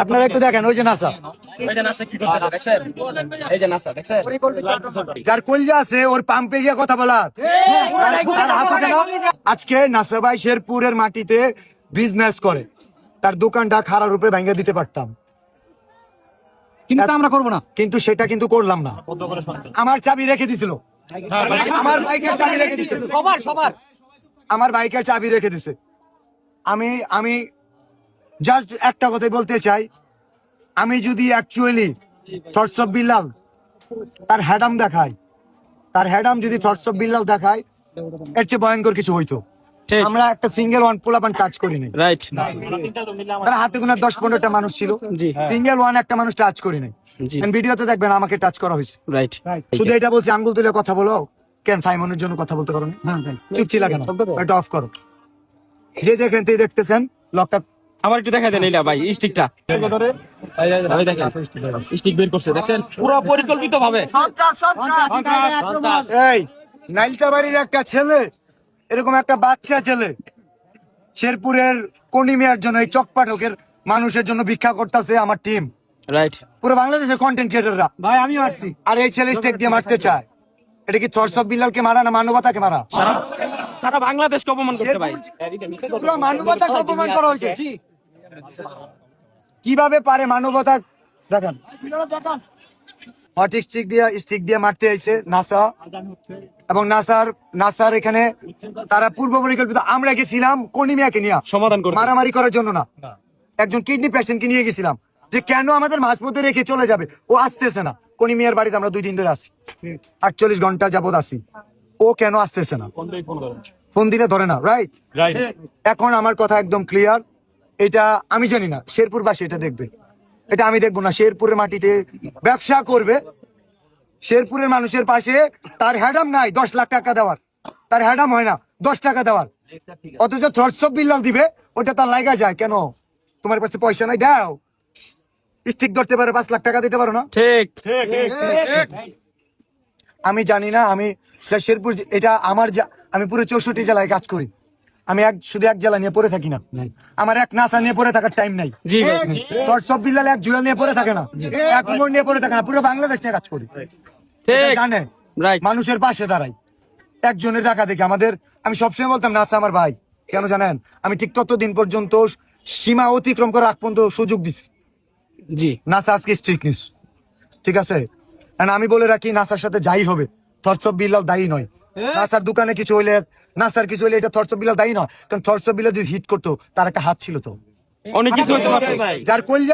আপনারা একটু দেখেন, ওই যে নাসা, যার কলজা আছে ওর পাম্পে গিয়ে কথা বলা। আজকে নাসা ভাই শেরপুরের মাটিতে বিজনেস করে, তার দোকানটা খারাপ রূপে ভেঙে দিতে পারতাম, কিন্তু আমরা করবো না। কিন্তু সেটা কিন্তু করলাম না। আমার চাবি রেখে দিছিল, আমার বাইকের চাবি রেখে দিছিল, আমার বাইকের চাবি রেখে দিছে। আমি জাস্ট একটা কথাই বলতে চাই, আমি যদি অ্যাকচুয়ালি থটস অফ বিল্লাল তার হ্যাডাম দেখায়, তার হ্যাডাম যদি থটস অফ বিল্লাল দেখায়, এর চেয়ে ভয়ঙ্কর কিছু হইতো। আমরা একটা সিঙ্গেল ওয়ান পোলাপান টাচ করিনি, রাইট। তারা হাতে গোনা 10-15টা মানুষ ছিল, সিঙ্গেল ওয়ান একটা মানুষ টাচ করিনি। ভিডিওতে দেখবেন আমাকে টাচ করা হয়েছে, রাইট। শুধু এটা বলছি, আঙ্গুল তুলে কথা বলো কেন? সাইমনের জন্য কথা বলতে পারো না? চুপ ছিল কেন? এটা অফ করো। যে যেখান থেকে দেখতেছেন লকটা আমার একটু দেখা দেন এইলা ভাই, স্টিকটা ভাই দেখেন, স্টিক বের করছে, দেখছেন পুরো পরিকল্পিত ভাবে। এই নাইলতাবাড়ির একটা ছেলে, এরকম একটা বাচ্চা ছেলে শেরপুরের কনিমিয়ার জন্য, এই চকপাঠকের মানুষের জন্য ভিক্ষা করতেছে আমার টিম, রাইট। পুরো বাংলাদেশের কন্টেন্ট ক্রিয়েটররা। ভাই আমিও আসছি, আর এই ছেলে স্টেক দিয়ে মারতে চায়। এটা কি থটস অফ বিল্লালকে মারা না মানবতাকে মারা? সারা বাংলাদেশকে অপমান করতে ভাই, পুরো মানবতাকে অপমান করা হয়েছে। কিভাবে পারে মানবতা? দেখেন হট স্টিক দিয়ে মারতে আইছে নাসা, এবং নাসার এখানে তারা পূর্ব পরিকল্পিত। আমরা গেছিলাম কনিমিয়াকে নিয়ে সমাধান করতে, মারামারি করার জন্য না, একজন কিডনি পেশেন্টকে নিয়ে গেছিলাম, যে কেন আমাদের মাঝপথে রেখে চলে যাবে, ও আসতেছে না। কনিমিয়ার বাড়িতে আমরা 2 দিন ধরে আসি, 48 ঘন্টা যাবত আসি, ও কেন আসতেছে না? ফোন দিলে ধরে না, রাইট। এখন আমার কথা একদম ক্লিয়ার, এটা আমি জানি না, শেরপুরবাসী এটা দেখবে, এটা আমি দেখবো না। শেরপুরের মাটিতে ব্যবসা করবে, শেরপুরের মানুষের পাশে তার হ্যাডাম নাই 10 লাখ টাকা দেওয়ার, তার হ্যাডাম হয় না 10 টাকা দেওয়ার, অথচ থটস অফ বিল্লাল দিবে, ওটা তার লাগা যায় কেন? তোমার কাছে পয়সা নাই, দাও স্টিক ধরতে পারে, 5 লাখ টাকা দিতে পারো না? ঠিক। আমি জানি না, আমি শেরপুর, এটা আমার, আমি পুরো 64 জেলায় কাজ করি, আমি শুধু এক জেলা নিয়ে পড়ে থাকি না, আমার এক নাসা নিয়ে পড়ে থাকার টাইম নাই। জি ভাই, থটস অফ বিল্লাল এক জুয়েল নিয়ে পড়ে থাকে না, এক মোড় নিয়ে পড়ে থাকে না, পুরো বাংলাদেশ নিয়ে কাজ করি। ঠিক, জানে রাইট। মানুষের পাশে দাঁড়াই, একজনের দেখা দেখি আমাদের। আমি সবসময় বলতাম নাসা আমার ভাই, কেন জানেন? আমি ঠিক ততদিন পর্যন্ত সীমা অতিক্রম করে আগ পর্যন্ত সুযোগ দিচ্ছি। জি, নাসা আজকে স্ট্রিক্ট নিউজ, ঠিক আছে? আমি বলে রাখি, নাসার সাথে যাই হবে, থটস অফ বিল্লাল দায়ী নয়। নাসার দোকানে কিছু হইলে, নাসার কিছু হইলে, এটা থটস অফ বিল্লাল দায়ী নয়, কারণ থটস অফ বিল্লাল যদি হিট করতো, তার একটা হাত ছিল তো, অনেক কিছু হতে পারে যার কলজা